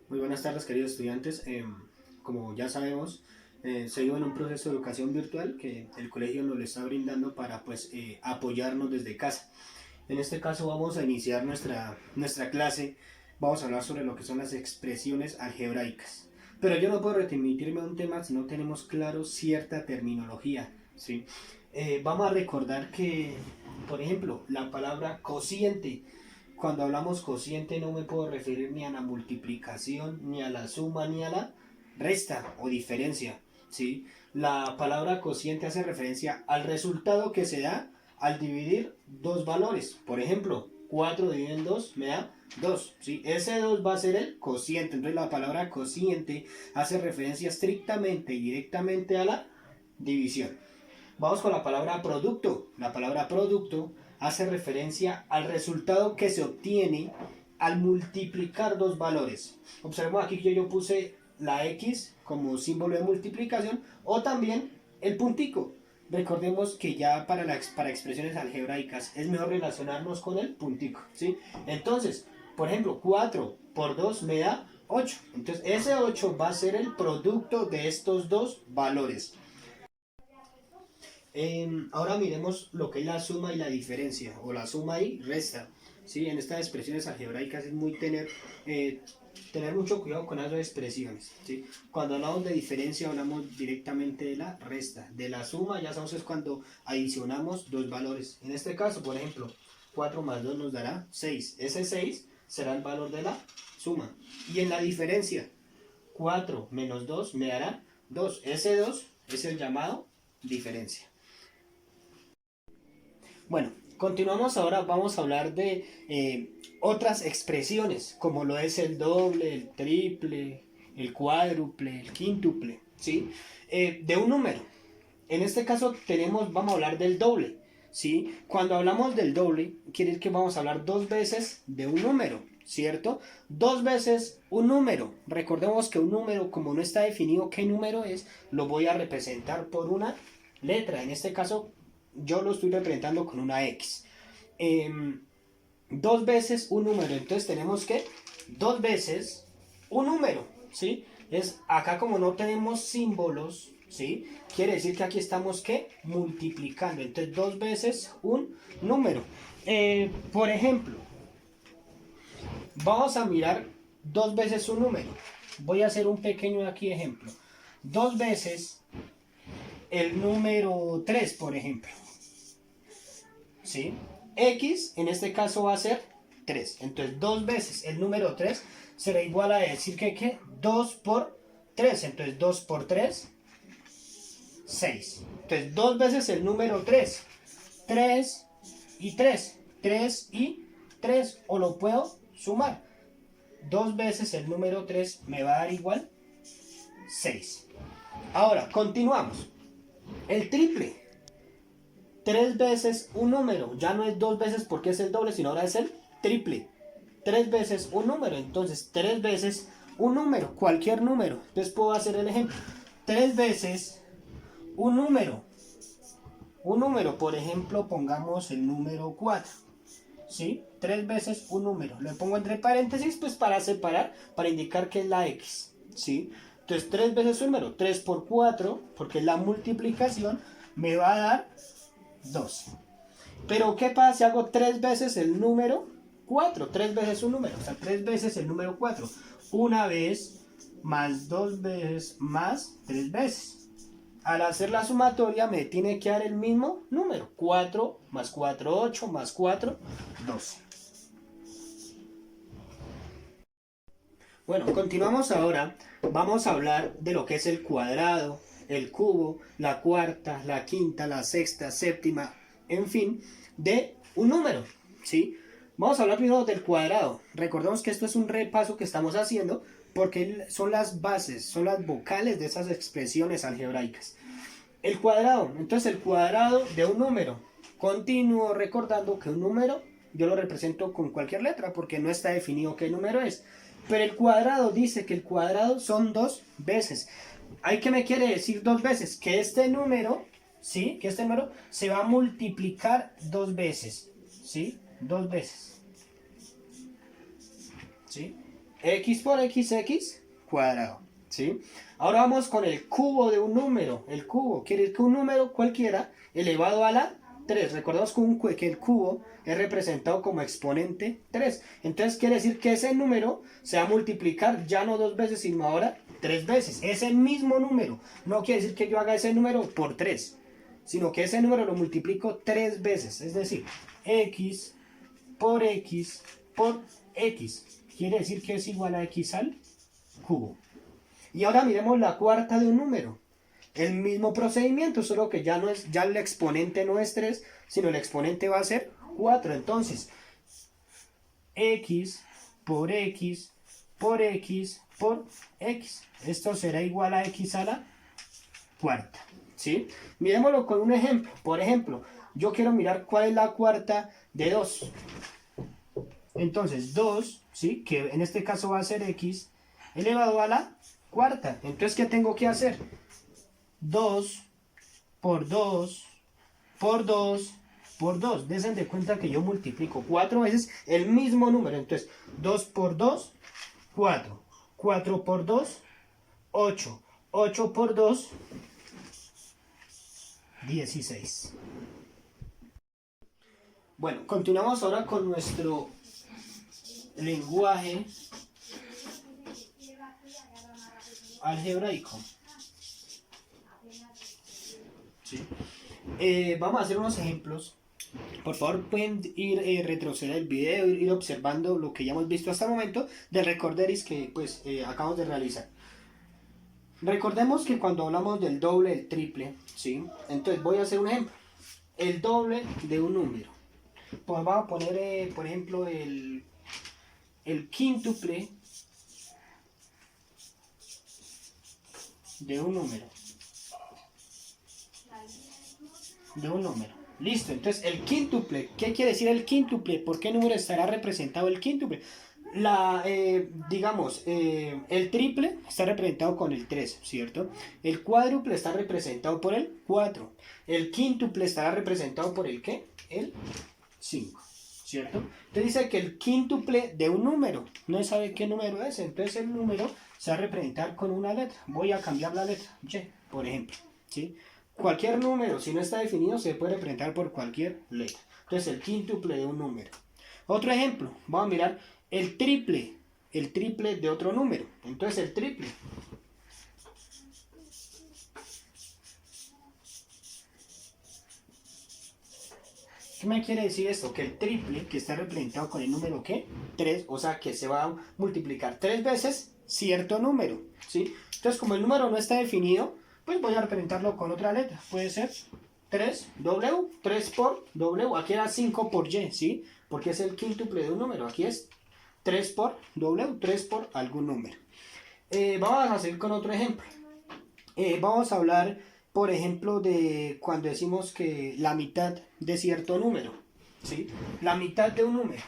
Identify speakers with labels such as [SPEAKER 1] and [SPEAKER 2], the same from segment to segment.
[SPEAKER 1] Muy buenas tardes, queridos estudiantes. Como ya sabemos, seguimos en un proceso de educación virtual que el colegio nos lo está brindando para apoyarnos desde casa. En este caso vamos a iniciar nuestra clase. Vamos a hablar sobre lo que son las expresiones algebraicas. Pero yo no puedo remitirme a un tema si no tenemos claro cierta terminología, ¿sí? Vamos a recordar que, por ejemplo, la palabra cociente. Cuando hablamos cociente no me puedo referir ni a la multiplicación, ni a la suma, ni a la resta o diferencia, ¿sí? La palabra cociente hace referencia al resultado que se da al dividir dos valores. Por ejemplo, 4 dividido en 2 me da 2, ¿sí? Ese 2 va a ser el cociente. Entonces la palabra cociente hace referencia estrictamente y directamente a la división. Vamos con la palabra producto. La palabra producto hace referencia al resultado que se obtiene al multiplicar dos valores. Observemos aquí que yo puse la X como símbolo de multiplicación o también el puntico. Recordemos que ya para expresiones algebraicas es mejor relacionarnos con el puntico, ¿sí? Entonces, por ejemplo, 4 por 2 me da 8. Entonces, ese 8 va a ser el producto de estos dos valores. Ahora miremos lo que es la suma y la diferencia, o la suma y resta. ¿Sí? En estas expresiones algebraicas es muy tener mucho cuidado con esas expresiones. ¿Sí? Cuando hablamos de diferencia hablamos directamente de la resta. De la suma ya sabemos es cuando adicionamos dos valores. En este caso, por ejemplo, 4 más 2 nos dará 6. Ese 6 será el valor de la suma. Y en la diferencia, 4 menos 2 me dará 2. Ese 2 es el llamado diferencia. Bueno, continuamos ahora, vamos a hablar de otras expresiones, como lo es el doble, el triple, el cuádruple, el quíntuple, ¿sí? De un número. En este caso vamos a hablar del doble, ¿sí? Cuando hablamos del doble, quiere decir que vamos a hablar dos veces de un número, ¿cierto? Dos veces un número. Recordemos que un número, como no está definido qué número es, lo voy a representar por una letra. En este caso, yo lo estoy representando con una X. Dos veces un número. Entonces tenemos que dos veces un número, ¿sí? Acá como no tenemos símbolos, ¿sí? Quiere decir que aquí estamos ¿qué? Multiplicando. Entonces dos veces un número. Por ejemplo, vamos a mirar dos veces un número. Voy a hacer un pequeño aquí ejemplo. Dos veces el número 3, por ejemplo. ¿Sí? X en este caso va a ser 3. Entonces, dos veces el número 3 será igual a decir que 2 por 3. Entonces, 2 por 3, 6. Entonces, dos veces el número 3. 3 y 3. 3 y 3. O lo puedo sumar. Dos veces el número 3 me va a dar igual 6. Ahora, continuamos. El triple. Tres veces un número, ya no es dos veces porque es el doble, sino ahora es el triple. Tres veces un número, entonces tres veces un número, cualquier número. Entonces puedo hacer el ejemplo. Tres veces un número. Un número, por ejemplo, pongamos el número 4. ¿Sí? Tres veces un número. Lo pongo entre paréntesis pues para separar, para indicar que es la X. ¿Sí? Entonces tres veces un número. 3 por 4, porque es la multiplicación, me va a dar 2. Pero ¿qué pasa si hago tres veces el número 4? Tres veces un número, o sea, tres veces el número 4. Una vez, más dos veces, más tres veces. Al hacer la sumatoria me tiene que dar el mismo número. 4 más 4, 8, más 4, 12. Bueno, continuamos ahora. Vamos a hablar de lo que es el cuadrado, el cubo, la cuarta, la quinta, la sexta, séptima, en fin, de un número, ¿sí? Vamos a hablar primero del cuadrado. Recordemos que esto es un repaso que estamos haciendo porque son las bases, son las vocales de esas expresiones algebraicas. El cuadrado, entonces el cuadrado de un número. Continúo recordando que un número yo lo represento con cualquier letra porque no está definido qué número es. Pero el cuadrado dice que el cuadrado son dos veces. ¿Hay qué me quiere decir dos veces? Que este número, ¿sí? Que este número se va a multiplicar dos veces, ¿sí? Dos veces, ¿sí? x por x, x cuadrado, ¿sí? Ahora vamos con el cubo de un número. El cubo quiere decir que un número cualquiera elevado a la 3. Recordamos que el cubo es representado como exponente 3. Entonces quiere decir que ese número se va a multiplicar ya no 2 veces, sino ahora 3 veces. Ese mismo número. No quiere decir que yo haga ese número por 3, sino que ese número lo multiplico 3 veces. Es decir, x por x por x. Quiere decir que es igual a x al cubo. Y ahora miremos la cuarta de un número. El mismo procedimiento, solo que ya el exponente no es 3, sino el exponente va a ser 4. Entonces, x por x por x por x. Esto será igual a x a la cuarta, ¿sí? Miremoslo con un ejemplo. Por ejemplo, yo quiero mirar cuál es la cuarta de 2. Entonces, 2, ¿sí? Que en este caso va a ser x elevado a la cuarta. Entonces, ¿qué tengo que hacer? 2 por 2 por 2 por 2. Desen de cuenta que yo multiplico 4 veces el mismo número. Entonces, 2 por 2, 4. 4 por 2, 8. 8 por 2, 16. Bueno, continuamos ahora con nuestro lenguaje algebraico. ¿Sí? Vamos a hacer unos ejemplos. Por favor, pueden ir retroceder el video, ir observando lo que ya hemos visto hasta el momento del recorderis que pues acabamos de realizar. Recordemos que cuando hablamos del doble, el triple, ¿sí? Entonces voy a hacer un ejemplo. El doble de un número. Pues vamos a poner, por ejemplo, el quíntuple de un número. Listo, entonces el quíntuple, ¿qué quiere decir el quíntuple? ¿Por qué número estará representado el quíntuple? Digamos, el triple está representado con el 3, ¿cierto? El cuádruple está representado por el 4. El quíntuple estará representado por el ¿qué? El 5, ¿cierto? Entonces dice que el quíntuple de un número, no sabe qué número es, entonces el número se va a representar con una letra. Voy a cambiar la letra, Y, por ejemplo, ¿sí? Cualquier número, si no está definido, se puede representar por cualquier letra. Entonces el quíntuple de un número. Otro ejemplo, vamos a mirar el triple de otro número. Entonces el triple. ¿Qué me quiere decir esto? Que el triple, que está representado con el número ¿qué? 3, o sea que se va a multiplicar 3 veces cierto número, ¿sí? Entonces como el número no está definido, pues voy a representarlo con otra letra. Puede ser 3W, 3 por W, aquí era 5 por Y, ¿sí? Porque es el quíntuple de un número, aquí es 3 por W, 3 por algún número. Vamos a seguir con otro ejemplo. Vamos a hablar, por ejemplo, de cuando decimos que la mitad de cierto número, ¿sí? La mitad de un número.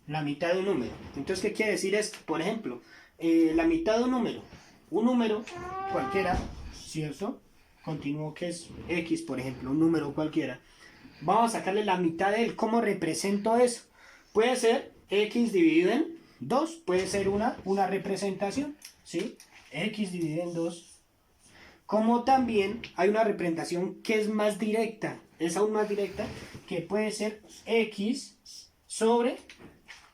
[SPEAKER 1] La mitad de un número. Entonces, ¿qué quiere decir esto? Por ejemplo, la mitad de un número cualquiera, ¿cierto? Continúo que es X, por ejemplo, un número cualquiera. Vamos a sacarle la mitad de él. ¿Cómo represento eso? Puede ser X dividido en 2, puede ser una representación, ¿sí? X dividido en 2. Como también hay una representación que es más directa, es aún más directa, que puede ser X sobre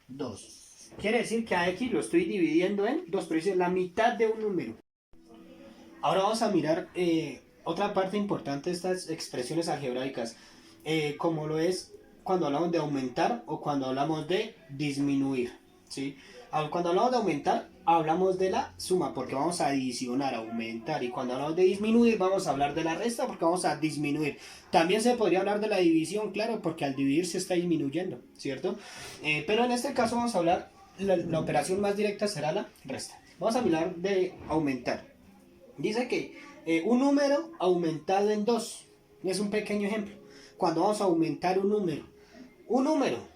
[SPEAKER 1] 2. Quiere decir que a X lo estoy dividiendo en 2, pero dice la mitad de un número. Ahora vamos a mirar otra parte importante de estas expresiones algebraicas, como lo es cuando hablamos de aumentar o cuando hablamos de disminuir, ¿sí? Cuando hablamos de aumentar, hablamos de la suma porque vamos a adicionar, aumentar. Y cuando hablamos de disminuir, vamos a hablar de la resta porque vamos a disminuir. También se podría hablar de la división, claro, porque al dividir se está disminuyendo, ¿cierto? Pero en este caso vamos a hablar, la operación más directa será la resta. Vamos a hablar de aumentar. Dice que un número aumentado en 2 es un pequeño ejemplo. Cuando vamos a aumentar un número,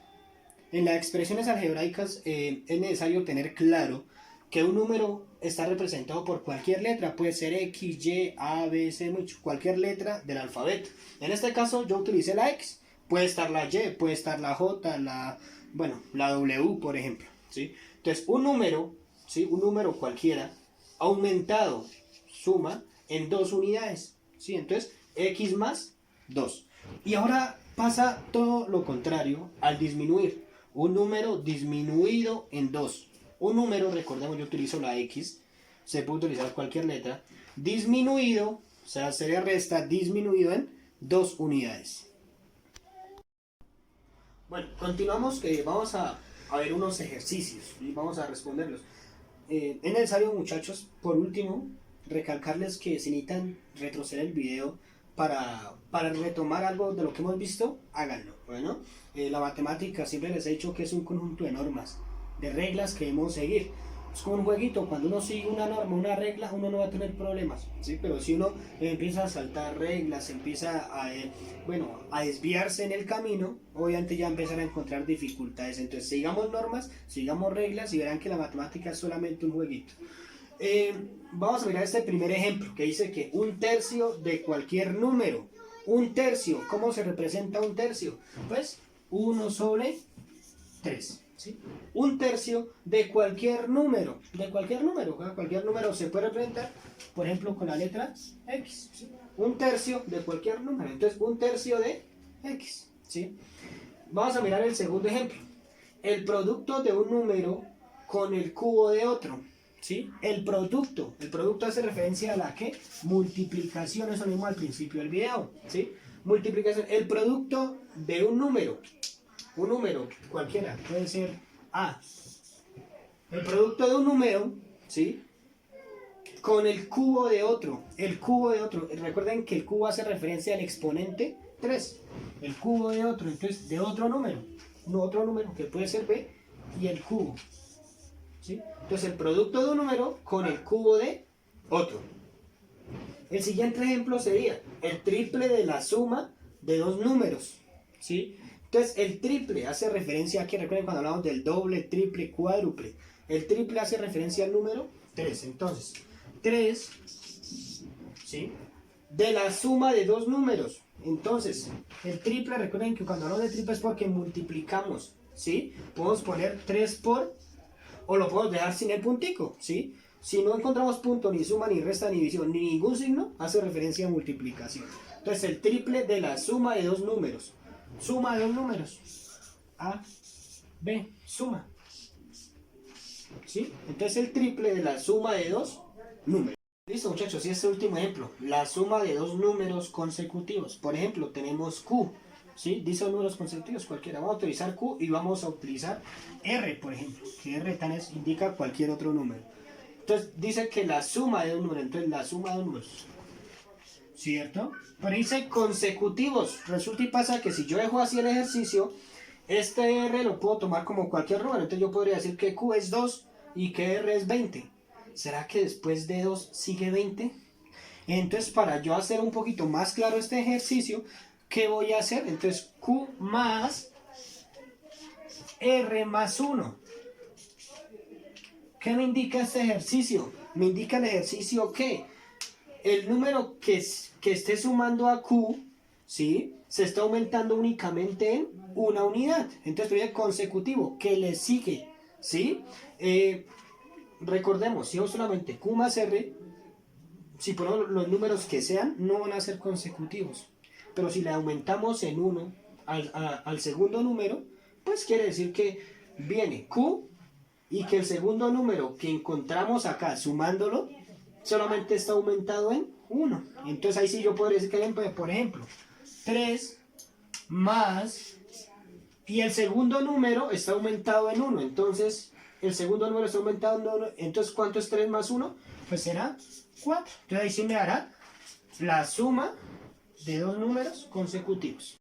[SPEAKER 1] en las expresiones algebraicas es necesario tener claro que un número está representado por cualquier letra, puede ser X, Y, A, B, C, cualquier letra del alfabeto. En este caso yo utilicé la X, puede estar la Y, puede estar la J, la W, por ejemplo, ¿sí? Entonces un número, ¿sí? Un número cualquiera aumentado suma en 2 unidades, ¿sí? Entonces X más 2. Y ahora pasa todo lo contrario al disminuir. Un número disminuido en 2. Un número, recordemos, yo utilizo la X, se puede utilizar cualquier letra, disminuido, o sea, se le resta disminuido en 2 unidades. Bueno, continuamos, que vamos a ver unos ejercicios y vamos a responderlos. Es necesario, muchachos, por último, recalcarles que si necesitan retroceder el video para retomar algo de lo que hemos visto, háganlo. Bueno, la matemática siempre les he dicho que es un conjunto de normas, de reglas que debemos seguir. Es como un jueguito, cuando uno sigue una norma, una regla, uno no va a tener problemas, ¿sí? Pero si uno empieza a saltar reglas, empieza a desviarse en el camino, obviamente ya empezará a encontrar dificultades. Entonces sigamos normas, sigamos reglas y verán que la matemática es solamente un jueguito. Vamos a mirar este primer ejemplo que dice que un tercio de cualquier número. Un tercio, ¿cómo se representa un tercio? Pues 1 sobre 3. ¿Sí? Un tercio de cualquier número, cualquier número se puede representar, por ejemplo, con la letra X, ¿sí? Un tercio de cualquier número, entonces un tercio de X, ¿sí? Vamos a mirar el segundo ejemplo, el producto de un número con el cubo de otro, ¿sí? El producto hace referencia a la que multiplicación, eso mismo al principio del video, ¿sí? Multiplicación, el producto de un número cualquiera, puede ser A. El producto de un número, ¿sí? Con el cubo de otro. Recuerden que el cubo hace referencia al exponente 3. El cubo de otro, entonces de otro número. Otro número que puede ser B y el cubo. ¿Sí? Entonces el producto de un número con el cubo de otro. El siguiente ejemplo sería el triple de la suma de dos números, ¿sí? Entonces el triple hace referencia aquí, recuerden cuando hablamos del doble, triple, cuádruple. El triple hace referencia al número 3. Entonces, 3, ¿sí? De la suma de dos números. Entonces, el triple, recuerden que cuando hablamos de triple es porque multiplicamos, ¿sí? Podemos poner 3 por, o lo podemos dejar sin el puntico, ¿sí? Si no encontramos punto, ni suma, ni resta, ni división, ni ningún signo, hace referencia a multiplicación. Entonces, el triple de la suma de dos números. Suma de dos números. A, B, suma. ¿Sí? Entonces el triple de la suma de dos números. Listo, muchachos, y este último ejemplo. La suma de dos números consecutivos. Por ejemplo, tenemos Q. ¿Sí? Dice números consecutivos cualquiera. Vamos a utilizar Q y vamos a utilizar R, por ejemplo. Que R indica cualquier otro número. Entonces dice que la suma de dos números. Entonces la suma de dos números. ¿Cierto? Pero dice consecutivos. Resulta y pasa que si yo dejo así el ejercicio, este R lo puedo tomar como cualquier número. Entonces yo podría decir que Q es 2 y que R es 20. ¿Será que después de 2 sigue 20? Entonces para yo hacer un poquito más claro este ejercicio, ¿qué voy a hacer? Entonces Q más R más 1. ¿Qué me indica este ejercicio? Me indica el ejercicio que el número que esté sumando a Q, ¿sí? Se está aumentando únicamente en una unidad. Entonces sería consecutivo, que le sigue, ¿sí? Recordemos, si yo solamente Q más R, si ponemos los números que sean, no van a ser consecutivos. Pero si le aumentamos en 1 al segundo número, pues quiere decir que viene Q y que el segundo número que encontramos acá, sumándolo, solamente está aumentado en 1. Entonces ahí sí yo podría decir que, por ejemplo, 3 más, y el segundo número está aumentado en 1. Entonces, el segundo número está aumentado en 1. Entonces, ¿cuánto es 3 más 1? Pues será 4. Entonces ahí sí me dará la suma de dos números consecutivos.